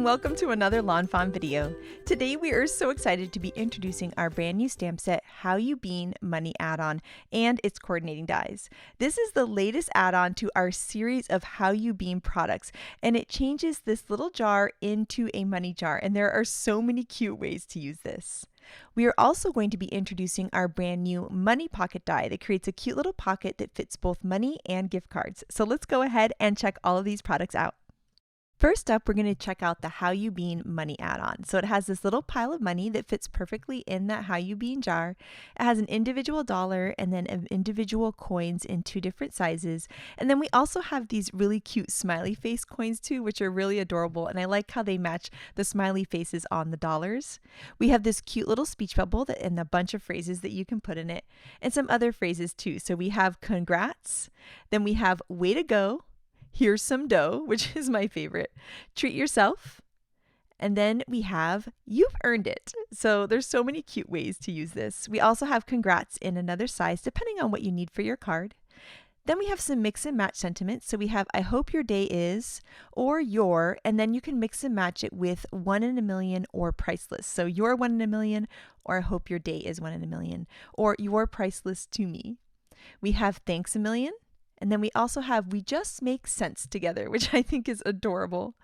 and welcome to another lawnfawn video. Today we are so excited to be introducing our brand new stamp set, How You Bean Money Add-on, and its coordinating dies. This is the latest add-on to our series of How You Bean products, and it changes this little jar into a money jar, and there are so many cute ways to use this. We are also going to be introducing our brand new money pocket die that creates a cute little pocket that fits both money and gift cards. So let's go ahead and check all of these products out. First up, we're going to check out the How You Bean Money Add-on. So it has this little pile of money that fits perfectly in that How You Bean jar. It has an individual dollar and then individual coins in two different sizes. And then we also have these really cute smiley face coins too, which are really adorable. And I like how they match the smiley faces on the dollars. We have this cute little speech bubble and a bunch of phrases that you can put in it, and some other phrases too. So we have congrats, then we have way to go, here's some dough, which is my favorite, treat yourself, and then we have you've earned it. So there's so many cute ways to use this. We also have congrats in another size depending on what you need for your card. Then we have some mix and match sentiments. So we have I hope your day is, or your, and then you can mix and match it with 1 in a million or priceless. So you're 1 in a million, or I hope your day is 1 in a million, or you're priceless to me. We have thanks a million. And then we also have we just make sense together, which I think is adorable.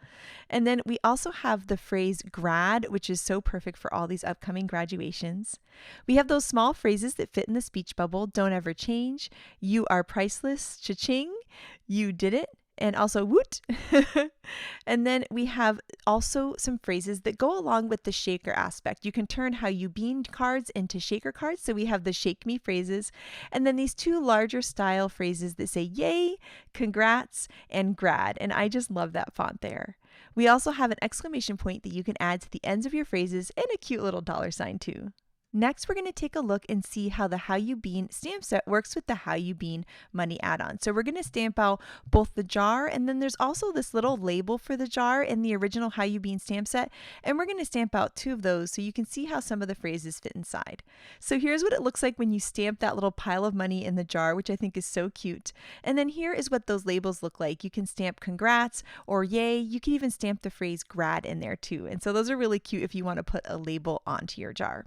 And then we also have the phrase grad, which is so perfect for all these upcoming graduations. We have those small phrases that fit in the speech bubble. Don't ever change. You are priceless. Cha-ching. You did it. And also woot. And then we have also some phrases that go along with the shaker aspect. You can turn How You Bean cards into shaker cards. So we have the shake me phrases, and then these two larger style phrases that say yay, congrats, and grad. And I just love that font there. We also have an exclamation point that you can add to the ends of your phrases and a cute little dollar sign too. Next, we're going to take a look and see how the How You Bean stamp set works with the How You Bean Money Add-on. So we're going to stamp out both the jar, and then there's also this little label for the jar in the original How You Bean stamp set, and we're going to stamp out two of those so you can see how some of the phrases fit inside. So here's what it looks like when you stamp that little pile of money in the jar, which I think is so cute. And then here is what those labels look like. You can stamp congrats or yay. You can even stamp the phrase grad in there too. And so those are really cute if you want to put a label onto your jar.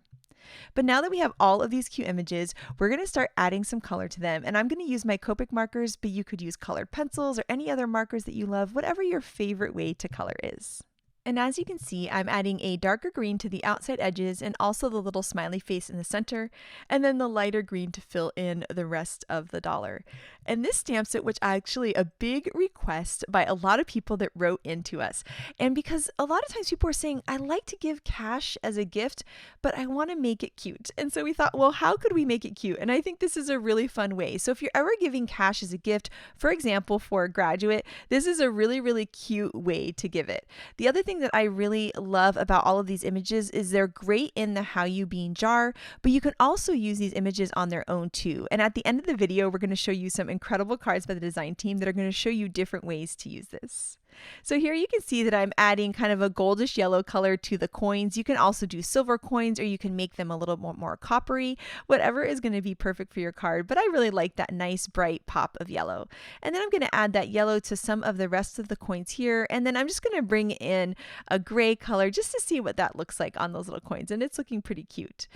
But now that we have all of these cute images, we're going to start adding some color to them. And I'm going to use my Copic markers, but you could use colored pencils or any other markers that you love, whatever your favorite way to color is. And as you can see, I'm adding a darker green to the outside edges and also the little smiley face in the center, and then the lighter green to fill in the rest of the dollar. And this stamp set, which actually a big request by a lot of people that wrote into us. And because a lot of times people are saying, I like to give cash as a gift, but I want to make it cute. And so we thought, well, how could we make it cute? And I think this is a really fun way. So if you're ever giving cash as a gift, for example, for a graduate, this is a really, really cute way to give it. The other thing that I really love about all of these images is they're great in the How You Bean jar, but you can also use these images on their own too. And at the end of the video, we're going to show you some incredible cards by the design team that are going to show you different ways to use this. So here you can see that I'm adding kind of a goldish yellow color to the coins. You can also do silver coins, or you can make them a little more coppery, whatever is going to be perfect for your card. But I really like that nice bright pop of yellow. And then I'm going to add that yellow to some of the rest of the coins here. And then I'm just going to bring in a gray color just to see what that looks like on those little coins. And it's looking pretty cute.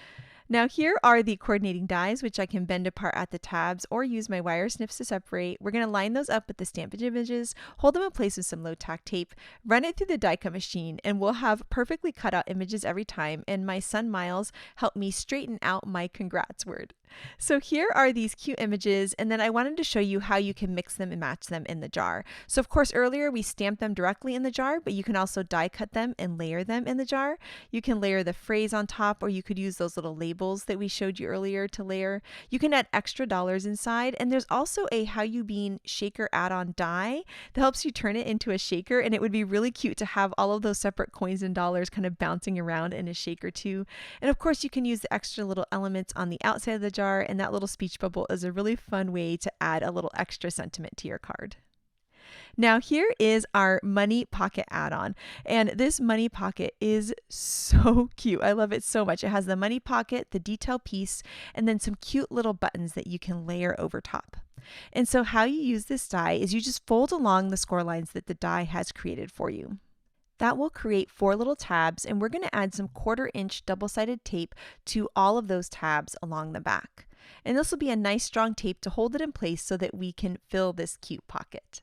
Now here are the coordinating dies, which I can bend apart at the tabs or use my wire snips to separate. We're going to line those up with the stampage images, hold them in place with some low tack tape, run it through the die cut machine, and we'll have perfectly cut out images every time. And my son Miles helped me straighten out my congrats word. So here are these cute images, and then I wanted to show you how you can mix them and match them in the jar. So of course earlier we stamped them directly in the jar, but you can also die cut them and layer them in the jar. You can layer the phrase on top, or you could use those little labels that we showed you earlier to layer. You can add extra dollars inside, and there's also a How You Bean shaker add-on die that helps you turn it into a shaker, and it would be really cute to have all of those separate coins and dollars kind of bouncing around in a shaker too. And of course you can use the extra little elements on the outside of the jar, and that little speech bubble is a really fun way to add a little extra sentiment to your card. Now here is our money pocket add-on, and this money pocket is so cute. I love it so much. It has the money pocket, the detail piece, and then some cute little buttons that you can layer over top. And so how you use this die is you just fold along the score lines that the die has created for you. That will create 4 little tabs, and we're going to add some 1/4-inch double-sided tape to all of those tabs along the back. And this will be a nice strong tape to hold it in place so that we can fill this cute pocket.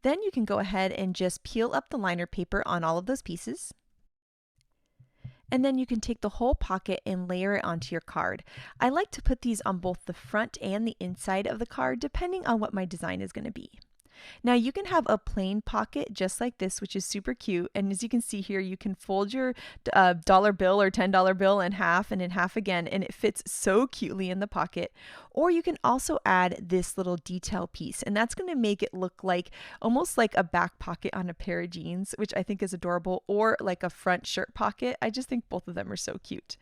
Then you can go ahead and just peel up the liner paper on all of those pieces. And then you can take the whole pocket and layer it onto your card. I like to put these on both the front and the inside of the card, depending on what my design is going to be. Now you can have a plain pocket just like this, which is super cute. And as you can see here, you can fold your dollar bill or $10 bill in half and in half again, and it fits so cutely in the pocket. Or you can also add this little detail piece, and that's going to make it look like almost like a back pocket on a pair of jeans, which I think is adorable, or like a front shirt pocket. I just think both of them are so cute.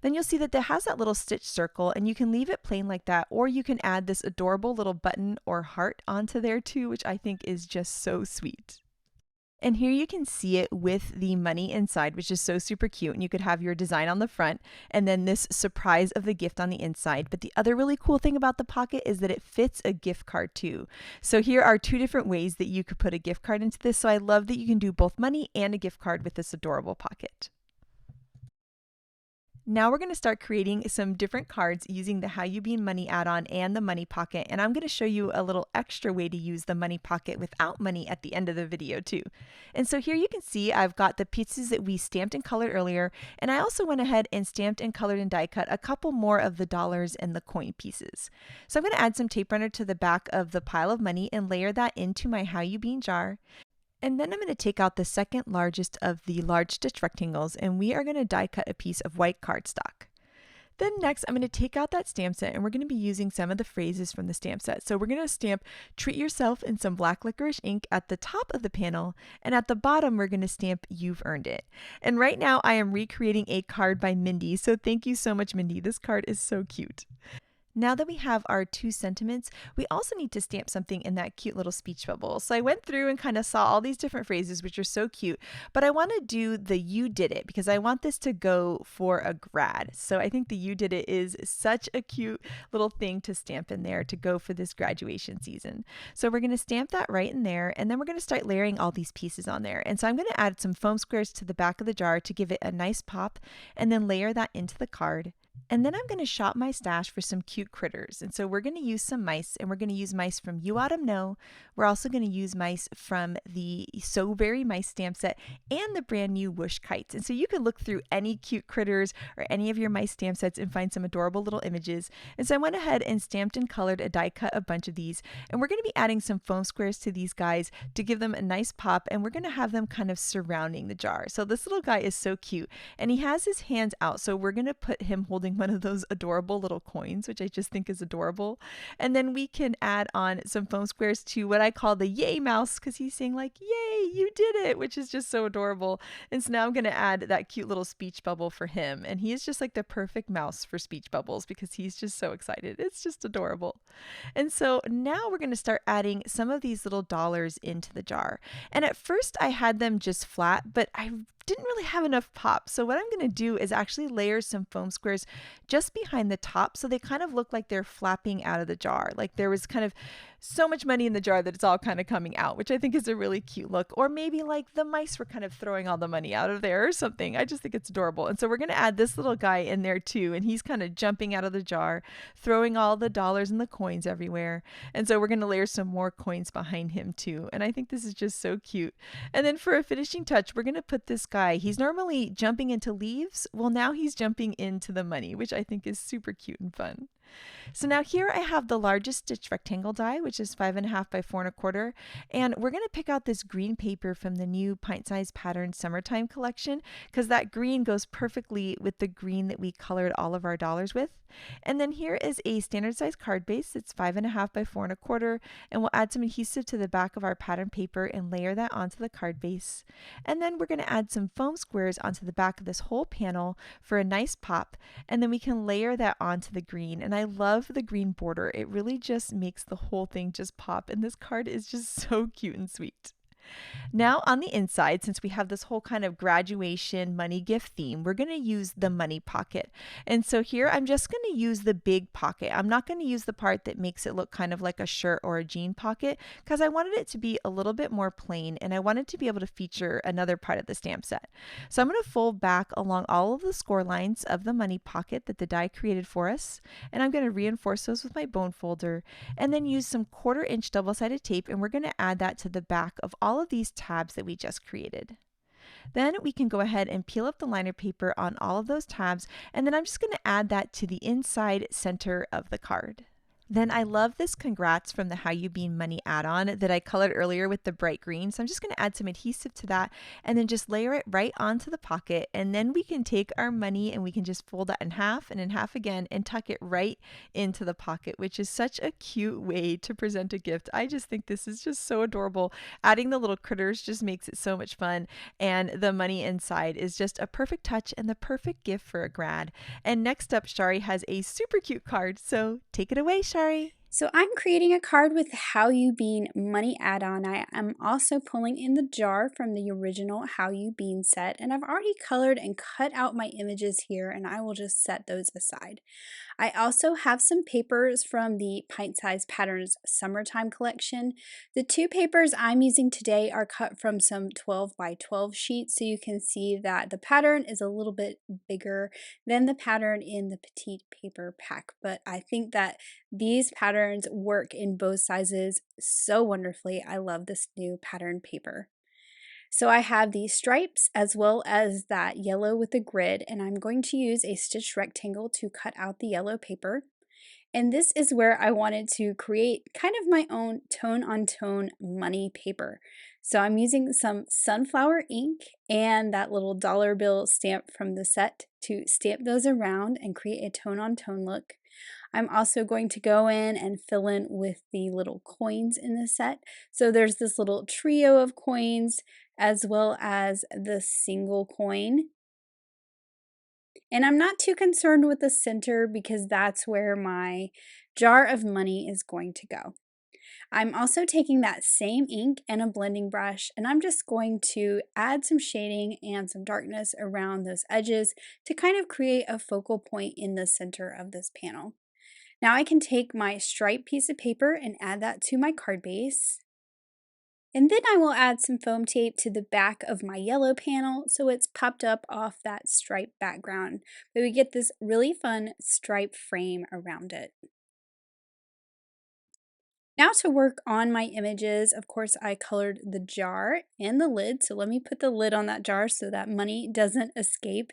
Then you'll see that it has that little stitch circle, and you can leave it plain like that, or you can add this adorable little button or heart onto there too, which I think is just so sweet. And here you can see it with the money inside, which is so super cute. And you could have your design on the front and then this surprise of the gift on the inside. But the other really cool thing about the pocket is that it fits a gift card too. So here are 2 different ways that you could put a gift card into this. So I love that you can do both money and a gift card with this adorable pocket. Now we're going to start creating some different cards using the How You Bean Money add-on and the money pocket, and I'm going to show you a little extra way to use the money pocket without money at the end of the video too. And so here you can see I've got the pieces that we stamped and colored earlier, and I also went ahead and stamped and colored and die cut a couple more of the dollars and the coin pieces. So I'm going to add some tape runner to the back of the pile of money and layer that into my How You Bean jar. And then I'm going to take out the second largest of the large stitch rectangles, and we are going to die cut a piece of white cardstock. Then next I'm going to take out that stamp set, and we're going to be using some of the phrases from the stamp set. So we're going to stamp "Treat Yourself" in some black licorice ink at the top of the panel, and at the bottom we're going to stamp "You've Earned It." And right now I am recreating a card by Mindy, so thank you so much, Mindy. This card is so cute. Now that we have our 2 sentiments, we also need to stamp something in that cute little speech bubble. So I went through and kind of saw all these different phrases, which are so cute, but I want to do the "You Did It" because I want this to go for a grad. So I think the "You Did It" is such a cute little thing to stamp in there to go for this graduation season. So we're going to stamp that right in there, and then we're going to start layering all these pieces on there. And so I'm going to add some foam squares to the back of the jar to give it a nice pop, and then layer that into the card. And then I'm going to shop my stash for some cute critters. And so we're going to use some mice, and we're going to use mice from You Autumn Know. We're also going to use mice from the So Very Mice stamp set and the brand new Whoosh Kites. And so you can look through any cute critters or any of your mice stamp sets and find some adorable little images. And so I went ahead and stamped and colored a die cut a bunch of these. And we're going to be adding some foam squares to these guys to give them a nice pop, and we're going to have them kind of surrounding the jar. So this little guy is so cute, and he has his hands out. So we're going to put him holding one of those adorable little coins, which I just think is adorable. And then we can add on some foam squares to what I call the Yay Mouse, because he's saying like, "Yay, you did it," which is just so adorable. And so now I'm going to add that cute little speech bubble for him. And he is just like the perfect mouse for speech bubbles because he's just so excited. It's just adorable. And so now we're going to start adding some of these little dollars into the jar. And at first I had them just flat, but I didn't really have enough pop. So what I'm going to do is actually layer some foam squares just behind the top so they kind of look like they're flapping out of the jar. Like there was kind of so much money in the jar that it's all kind of coming out, which I think is a really cute look. Or maybe like the mice were kind of throwing all the money out of there or something. I just think it's adorable. And so we're going to add this little guy in there too. And he's kind of jumping out of the jar, throwing all the dollars and the coins everywhere. And so we're going to layer some more coins behind him too. And I think this is just so cute. And then for a finishing touch, we're going to put this guy. He's normally jumping into leaves. Well, now he's jumping into the money, which I think is super cute and fun. So now here I have the largest stitch rectangle die, which is 5.5 by 4.25, and we're going to pick out this green paper from the new Pint Size Pattern Summertime collection because that green goes perfectly with the green that we colored all of our dollars with. And then here is a standard size card base. It's 5.5 by 4.25, and we'll add some adhesive to the back of our pattern paper and layer that onto the card base. And then we're going to add some foam squares onto the back of this whole panel for a nice pop, and then we can layer that onto the green. And I love the green border. It really just makes the whole thing just pop, and this card is just so cute and sweet. Now on the inside, since we have this whole kind of graduation money gift theme, we're going to use the money pocket. And so here I'm just going to use the big pocket. I'm not going to use the part that makes it look kind of like a shirt or a jean pocket because I wanted it to be a little bit more plain and I wanted to be able to feature another part of the stamp set. So I'm going to fold back along all of the score lines of the money pocket that the die created for us, and I'm going to reinforce those with my bone folder and then use some 1/4-inch double-sided tape, and we're going to add that to the back of all of these tabs that we just created. Then we can go ahead and peel up the liner paper on all of those tabs, and then I'm just going to add that to the inside center of the card. Then I love this congrats from the How You Bean Money add-on that I colored earlier with the bright green. So I'm just going to add some adhesive to that and then just layer it right onto the pocket. And then we can take our money and we can just fold that in half and in half again and tuck it right into the pocket, which is such a cute way to present a gift. I just think this is just so adorable. Adding the little critters just makes it so much fun. And the money inside is just a perfect touch and the perfect gift for a grad. And next up, Shari has a super cute card. So take it away, Shari. So I'm creating a card with How You Bean Money add-on. I am also pulling in the jar from the original How You Bean set, and I've already colored and cut out my images here, and I will just set those aside. I also have some papers from the Pint Size Patterns Summertime collection. The two papers I'm using today are cut from some 12 by 12 sheets, so you can see that the pattern is a little bit bigger than the pattern in the petite paper pack, but I think that these patterns work in both sizes so wonderfully. I love this new pattern paper. So I have these stripes as well as that yellow with the grid, and I'm going to use a stitched rectangle to cut out the yellow paper. And this is where I wanted to create kind of my own tone-on-tone money paper. So I'm using some sunflower ink and that little dollar bill stamp from the set to stamp those around and create a tone-on-tone look. I'm also going to go in and fill in with the little coins in the set. So there's this little trio of coins as well as the single coin. And I'm not too concerned with the center because that's where my jar of money is going to go. I'm also taking that same ink and a blending brush, and I'm just going to add some shading and some darkness around those edges to kind of create a focal point in the center of this panel. Now I can take my striped piece of paper and add that to my card base. And then I will add some foam tape to the back of my yellow panel so it's popped up off that striped background. But we get this really fun stripe frame around it. Now to work on my images, of course I colored the jar and the lid, so let me put the lid on that jar so that money doesn't escape.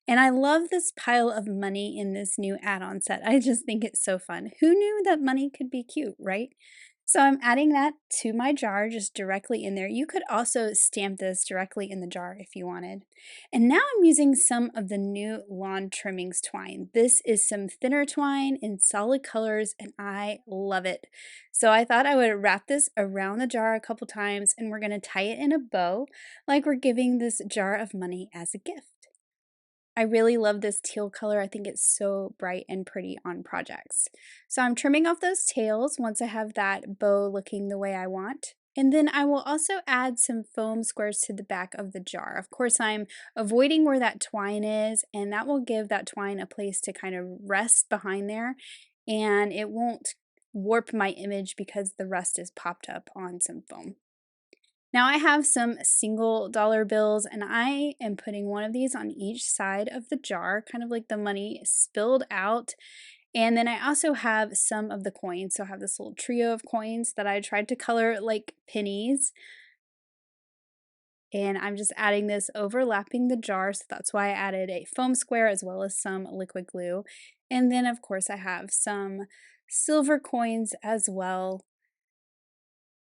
And I love this pile of money in this new add-on set. I just think it's so fun. Who knew that money could be cute, right? So I'm adding that to my jar just directly in there. You could also stamp this directly in the jar if you wanted. And now I'm using some of the new lawn trimmings twine. This is some thinner twine in solid colors and I love it. So I thought I would wrap this around the jar a couple times and we're going to tie it in a bow like we're giving this jar of money as a gift. I really love this teal color. I think it's so bright and pretty on projects. So I'm trimming off those tails once I have that bow looking the way I want. And then I will also add some foam squares to the back of the jar. Of course, I'm avoiding where that twine is, and that will give that twine a place to kind of rest behind there, and it won't warp my image because the rest is popped up on some foam. Now I have some single dollar bills and I am putting one of these on each side of the jar, kind of like the money spilled out. And then I also have some of the coins. So I have this little trio of coins that I tried to color like pennies. And I'm just adding this overlapping the jar. So that's why I added a foam square as well as some liquid glue. And then of course I have some silver coins as well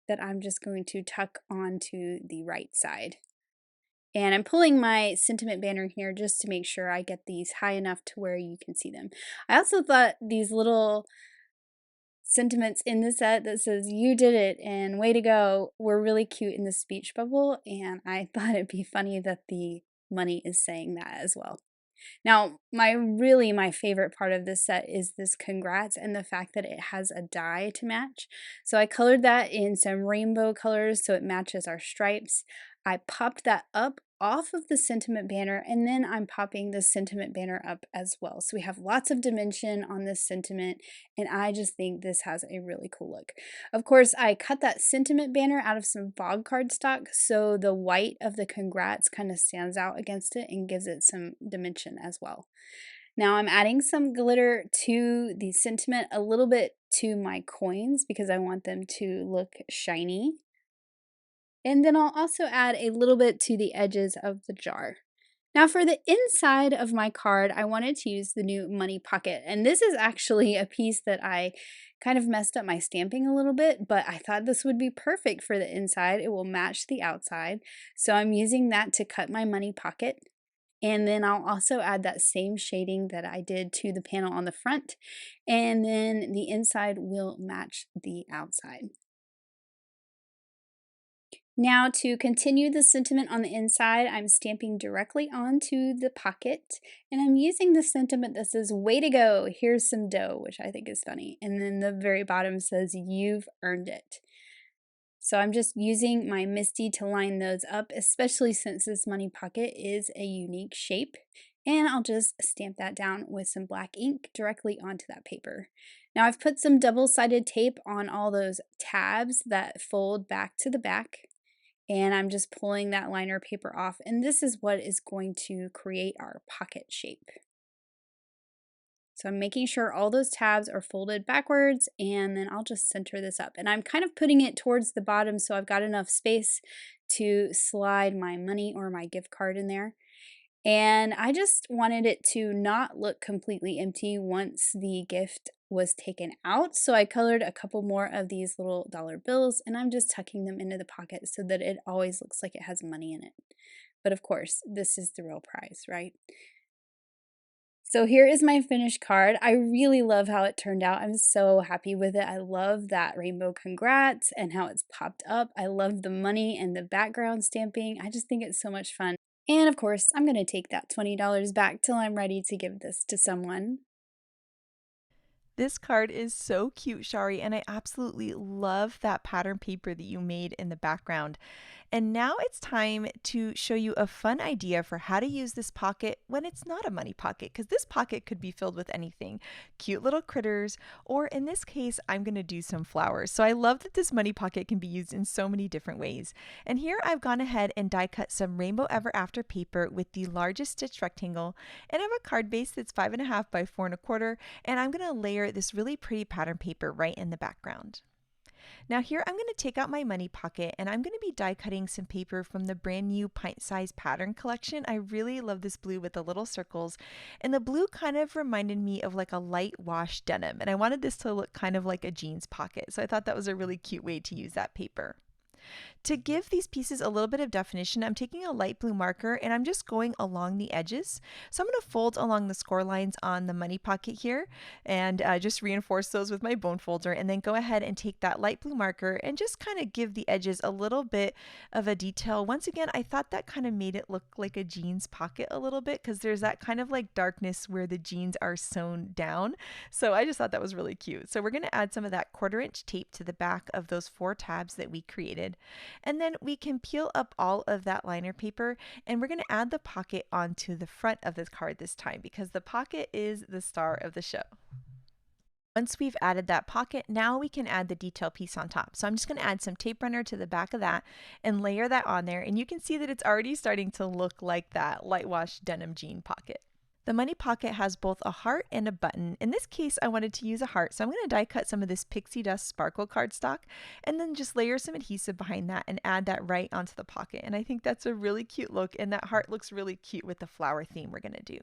that I'm just going to tuck onto the right side. And I'm pulling my sentiment banner here just to make sure I get these high enough to where you can see them. I also thought these little sentiments in the set that says "you did it" and "way to go" were really cute in the speech bubble, and I thought it'd be funny that the money is saying that as well. Now, my favorite part of this set is this congrats and the fact that it has a die to match. So I colored that in some rainbow colors so it matches our stripes. I popped that up off of the sentiment banner, and then I'm popping the sentiment banner up as well. So we have lots of dimension on this sentiment, and I just think this has a really cool look. Of course, I cut that sentiment banner out of some fog cardstock, so the white of the congrats kind of stands out against it and gives it some dimension as well. Now I'm adding some glitter to the sentiment, a little bit to my coins because I want them to look shiny. And then I'll also add a little bit to the edges of the jar. Now for the inside of my card, I wanted to use the new money pocket. And this is actually a piece that I kind of messed up my stamping a little bit, but I thought this would be perfect for the inside. It will match the outside. So I'm using that to cut my money pocket. And then I'll also add that same shading that I did to the panel on the front. And then the inside will match the outside. Now to continue the sentiment on the inside, I'm stamping directly onto the pocket, and I'm using the sentiment that says, "Way to go, here's some dough," which I think is funny. And then the very bottom says, "You've earned it." So I'm just using my Misty to line those up, especially since this money pocket is a unique shape. And I'll just stamp that down with some black ink directly onto that paper. Now I've put some double-sided tape on all those tabs that fold back to the back. And I'm just pulling that liner paper off, and this is what is going to create our pocket shape. So I'm making sure all those tabs are folded backwards, and then I'll just center this up. And I'm kind of putting it towards the bottom so I've got enough space to slide my money or my gift card in there. And I just wanted it to not look completely empty once the gift was taken out. So I colored a couple more of these little dollar bills, and I'm just tucking them into the pocket so that it always looks like it has money in it. But of course, this is the real prize, right? So here is my finished card. I really love how it turned out. I'm so happy with it. I love that rainbow congrats and how it's popped up. I love the money and the background stamping. I just think it's so much fun. And of course, I'm going to take that $20 back till I'm ready to give this to someone. This card is so cute, Shari, and I absolutely love that pattern paper that you made in the background. And now it's time to show you a fun idea for how to use this pocket when it's not a money pocket, because this pocket could be filled with anything, cute little critters, or in this case, I'm going to do some flowers. So I love that this money pocket can be used in so many different ways. And here I've gone ahead and die cut some Rainbow Ever After paper with the largest stitch rectangle, and I have a card base that's 5.5 by 4.25, and I'm going to layer this really pretty pattern paper right in the background. Now here I'm going to take out my money pocket, and I'm going to be die cutting some paper from the brand new pint size pattern collection. I really love this blue with the little circles, and the blue kind of reminded me of like a light wash denim, and I wanted this to look kind of like a jeans pocket, so I thought that was a really cute way to use that paper. To give these pieces a little bit of definition, I'm taking a light blue marker and I'm just going along the edges. So I'm going to fold along the score lines on the money pocket here and just reinforce those with my bone folder, and then go ahead and take that light blue marker and just kind of give the edges a little bit of a detail. Once again, I thought that kind of made it look like a jeans pocket a little bit because there's that kind of like darkness where the jeans are sewn down. So I just thought that was really cute. So we're going to add some of that 1/4-inch tape to the back of those 4 tabs that we created. And then we can peel up all of that liner paper, and we're going to add the pocket onto the front of this card this time because the pocket is the star of the show. Once we've added that pocket, now we can add the detail piece on top. So I'm just going to add some tape runner to the back of that and layer that on there, and you can see that it's already starting to look like that light wash denim jean pocket. The money pocket has both a heart and a button. In this case, I wanted to use a heart, so I'm going to die cut some of this pixie dust sparkle cardstock and then just layer some adhesive behind that and add that right onto the pocket. And I think that's a really cute look, and that heart looks really cute with the flower theme we're going to do.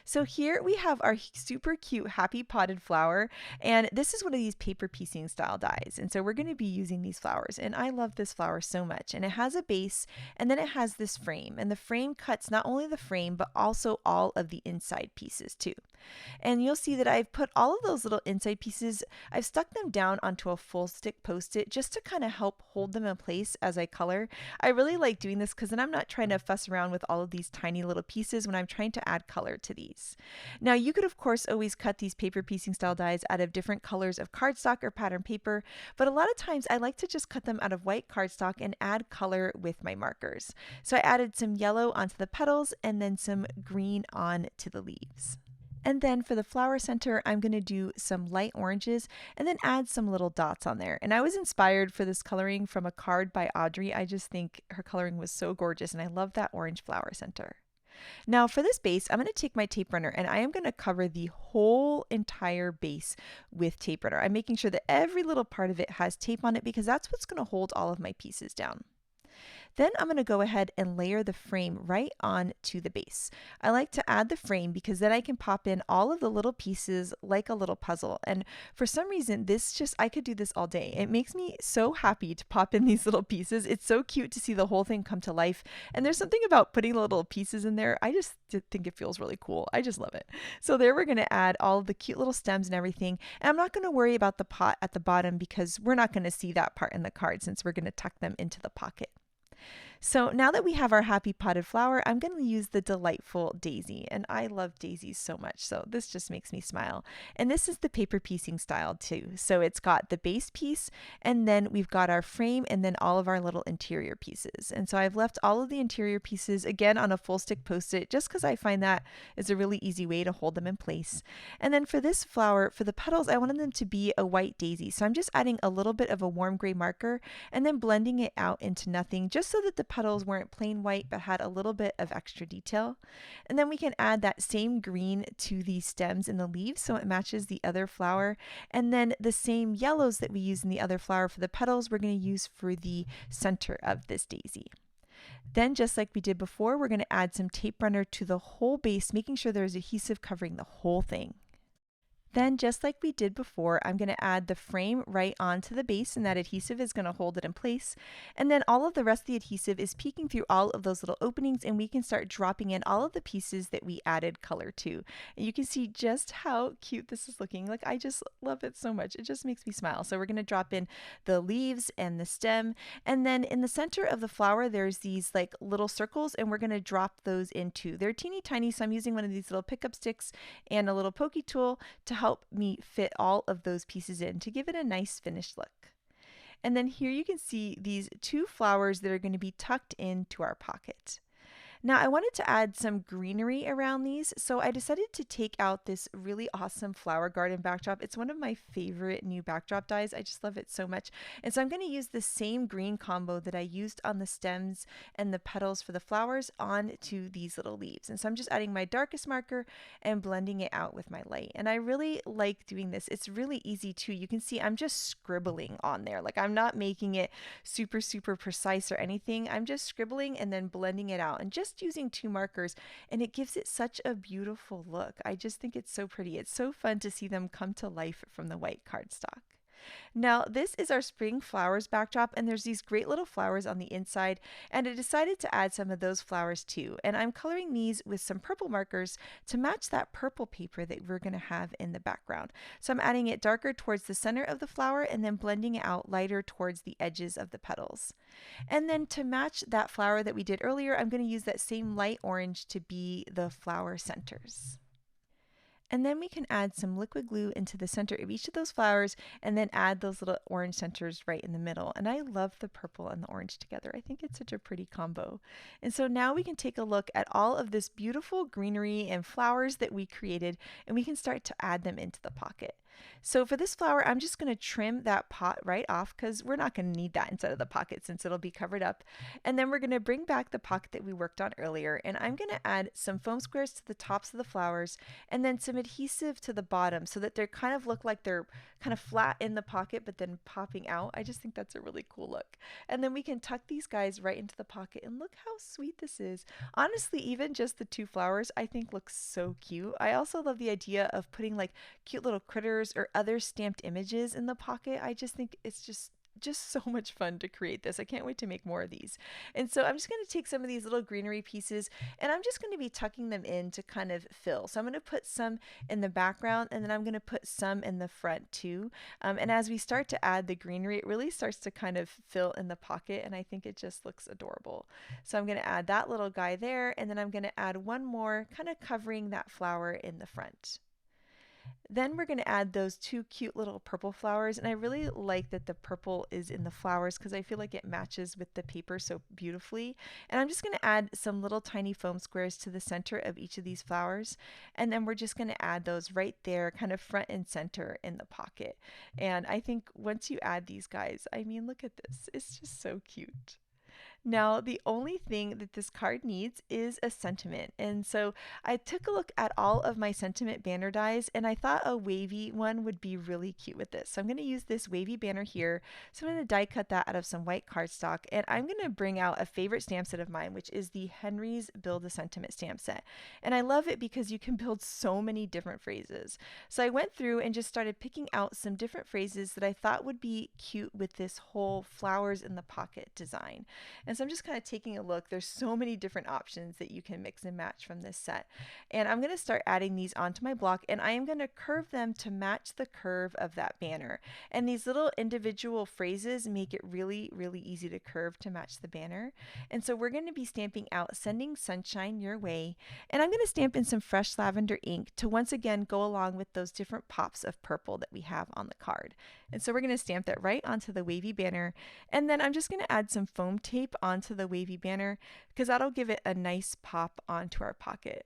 So here we have our super cute happy potted flower, and this is one of these paper piecing style dies, and so we're going to be using these flowers, and I love this flower so much. And it has a base, and then it has this frame, and the frame cuts not only the frame but also all of the inside pieces too. And you'll see that I've put all of those little inside pieces, I've stuck them down onto a full stick Post-it just to kind of help hold them in place as I color. I really like doing this because then I'm not trying to fuss around with all of these tiny little pieces when I'm trying to add color to these. Now you could of course always cut these paper piecing style dies out of different colors of cardstock or pattern paper, but a lot of times I like to just cut them out of white cardstock and add color with my markers. So I added some yellow onto the petals and then some green on to the leaves. And then for the flower center, I'm going to do some light oranges and then add some little dots on there. And I was inspired for this coloring from a card by Audrey. I just think her coloring was so gorgeous and I love that orange flower center. Now for this base, I'm going to take my tape runner and I am going to cover the whole entire base with tape runner. I'm making sure that every little part of it has tape on it because that's what's going to hold all of my pieces down. Then I'm going to go ahead and layer the frame right on to the base. I like to add the frame because then I can pop in all of the little pieces like a little puzzle. And for some reason, I could do this all day. It makes me so happy to pop in these little pieces. It's so cute to see the whole thing come to life. And there's something about putting little pieces in there. I just think it feels really cool. I just love it. So there we're going to add all of the cute little stems and everything. And I'm not going to worry about the pot at the bottom because we're not going to see that part in the card since we're going to tuck them into the pocket. So now that we have our happy potted flower, I'm going to use the delightful daisy. And I love daisies so much, so this just makes me smile. And this is the paper piecing style too. So it's got the base piece, and then we've got our frame, and then all of our little interior pieces. And so I've left all of the interior pieces, again, on a full stick Post-it, just because I find that is a really easy way to hold them in place. And then for this flower, for the petals, I wanted them to be a white daisy. So I'm just adding a little bit of a warm gray marker, and then blending it out into nothing, just so that the petals weren't plain white but had a little bit of extra detail. And then we can add that same green to the stems and the leaves so it matches the other flower. And then the same yellows that we use in the other flower for the petals, we're going to use for the center of this daisy. Then, just like we did before, we're going to add some tape runner to the whole base, making sure there's adhesive covering the whole thing. Then, just like we did before, I'm going to add the frame right onto the base, and that adhesive is going to hold it in place. And then all of the rest of the adhesive is peeking through all of those little openings, and we can start dropping in all of the pieces that we added color to. And you can see just how cute this is looking. Like, I just love it so much. It just makes me smile. So we're going to drop in the leaves and the stem. And then in the center of the flower, there's these like little circles, and we're going to drop those into. They're teeny tiny, so I'm using one of these little pickup sticks and a little pokey tool to help me fit all of those pieces in to give it a nice finished look. And then here you can see these two flowers that are going to be tucked into our pocket. Now I wanted to add some greenery around these, so I decided to take out this really awesome flower garden backdrop. It's one of my favorite new backdrop dies. I just love it so much. And so I'm going to use the same green combo that I used on the stems and the petals for the flowers onto these little leaves. And so I'm just adding my darkest marker and blending it out with my light. And I really like doing this. It's really easy too. You can see I'm just scribbling on there. Like, I'm not making it super precise or anything. I'm just scribbling and then blending it out and just using two markers, and it gives it such a beautiful look. I just think it's so pretty. It's so fun to see them come to life from the white cardstock. Now this is our spring flowers backdrop, and there's these great little flowers on the inside, and I decided to add some of those flowers too. And I'm coloring these with some purple markers to match that purple paper that we're going to have in the background. So I'm adding it darker towards the center of the flower and then blending it out lighter towards the edges of the petals. And then to match that flower that we did earlier, I'm going to use that same light orange to be the flower centers. And then we can add some liquid glue into the center of each of those flowers and then add those little orange centers right in the middle. And I love the purple and the orange together. I think it's such a pretty combo. And so now we can take a look at all of this beautiful greenery and flowers that we created, and we can start to add them into the pocket. So for this flower, I'm just going to trim that pot right off because we're not going to need that inside of the pocket since it'll be covered up. And then we're going to bring back the pocket that we worked on earlier, and I'm going to add some foam squares to the tops of the flowers and then some adhesive to the bottom so that they kind of look like they're kind of flat in the pocket but then popping out. I just think that's a really cool look. And then we can tuck these guys right into the pocket, and look how sweet this is. Honestly, even just the two flowers I think looks so cute. I also love the idea of putting like cute little critters or other stamped images in the pocket. I just think it's just just so much fun to create this. I can't wait to make more of these. And so I'm just going to take some of these little greenery pieces and I'm just going to be tucking them in to kind of fill. So I'm going to put some in the background and then I'm going to put some in the front too. And as we start to add the greenery, it really starts to kind of fill in the pocket and I think it just looks adorable. So I'm going to add that little guy there and then I'm going to add one more kind of covering that flower in the front. Then we're going to add those two cute little purple flowers, and I really like that the purple is in the flowers because I feel like it matches with the paper so beautifully. And I'm just going to add some little tiny foam squares to the center of each of these flowers, and then we're just going to add those right there, kind of front and center in the pocket. And I think once you add these guys, I mean, look at this. It's just so cute. Now, the only thing that this card needs is a sentiment. And so I took a look at all of my sentiment banner dies and I thought a wavy one would be really cute with this. So I'm going to use this wavy banner here. So I'm going to die cut that out of some white cardstock and I'm going to bring out a favorite stamp set of mine, which is the Henry's Build a Sentiment stamp set. And I love it because you can build so many different phrases. So I went through and just started picking out some different phrases that I thought would be cute with this whole flowers in the pocket design. And so I'm just kind of taking a look. There's so many different options that you can mix and match from this set. And I'm going to start adding these onto my block and I am going to curve them to match the curve of that banner. And these little individual phrases make it really, really easy to curve to match the banner. And so we're going to be stamping out Sending Sunshine Your Way. And I'm going to stamp in some fresh lavender ink to once again go along with those different pops of purple that we have on the card. And so we're going to stamp that right onto the wavy banner. And then I'm just going to add some foam tape onto the wavy banner because that'll give it a nice pop onto our pocket.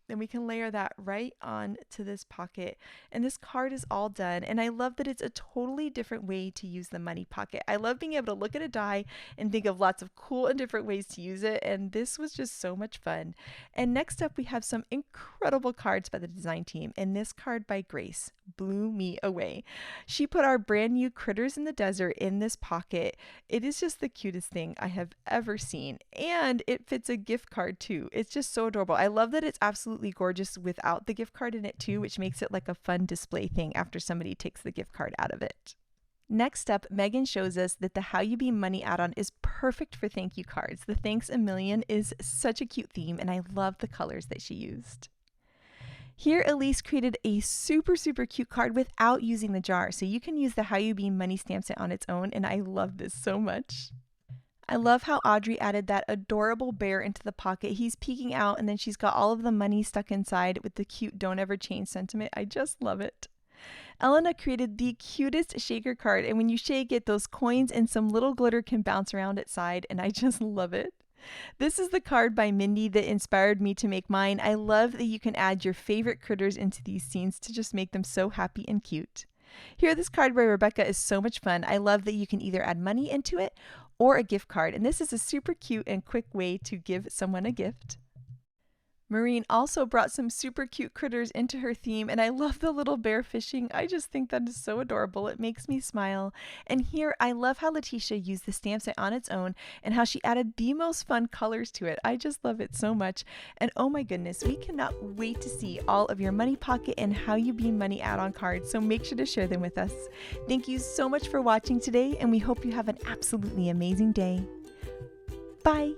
Then we can layer that right on to this pocket and this card is all done. And I love that it's a totally different way to use the money pocket. I love being able to look at a die and think of lots of cool and different ways to use it, and this was just so much fun. And next up we have some incredible cards by the design team, and this card by Grace blew me away. She put our brand new Critters in the Desert in this pocket. It is just the cutest thing I have ever seen, and it fits a gift card too. It's just so adorable. I love that it's absolutely gorgeous without the gift card in it too, which makes it like a fun display thing after somebody takes the gift card out of it. Next up, Megan shows us that the How You Be Money add-on is perfect for thank you cards. The Thanks a Million is such a cute theme and I love the colors that she used. Here, Elise created a super cute card without using the jar, so you can use the How You Be Money stamp set on its own, and I love this so much. I love how Audrey added that adorable bear into the pocket. He's peeking out and then she's got all of the money stuck inside with the cute Don't Ever Change sentiment. I just love it. Elena created the cutest shaker card, and when you shake it, those coins and some little glitter can bounce around its side, and I just love it. This is the card by Mindy that inspired me to make mine. I love that you can add your favorite critters into these scenes to just make them so happy and cute. Here, this card by Rebecca is so much fun. I love that you can either add money into it or a gift card, and this is a super cute and quick way to give someone a gift. Maureen also brought some super cute critters into her theme, and I love the little bear fishing. I just think that is so adorable. It makes me smile. And here, I love how Letitia used the stamp set on its own and how she added the most fun colors to it. I just love it so much. And oh my goodness, we cannot wait to see all of your Money Pocket and How You Be Money add-on cards, so make sure to share them with us. Thank you so much for watching today, and we hope you have an absolutely amazing day. Bye!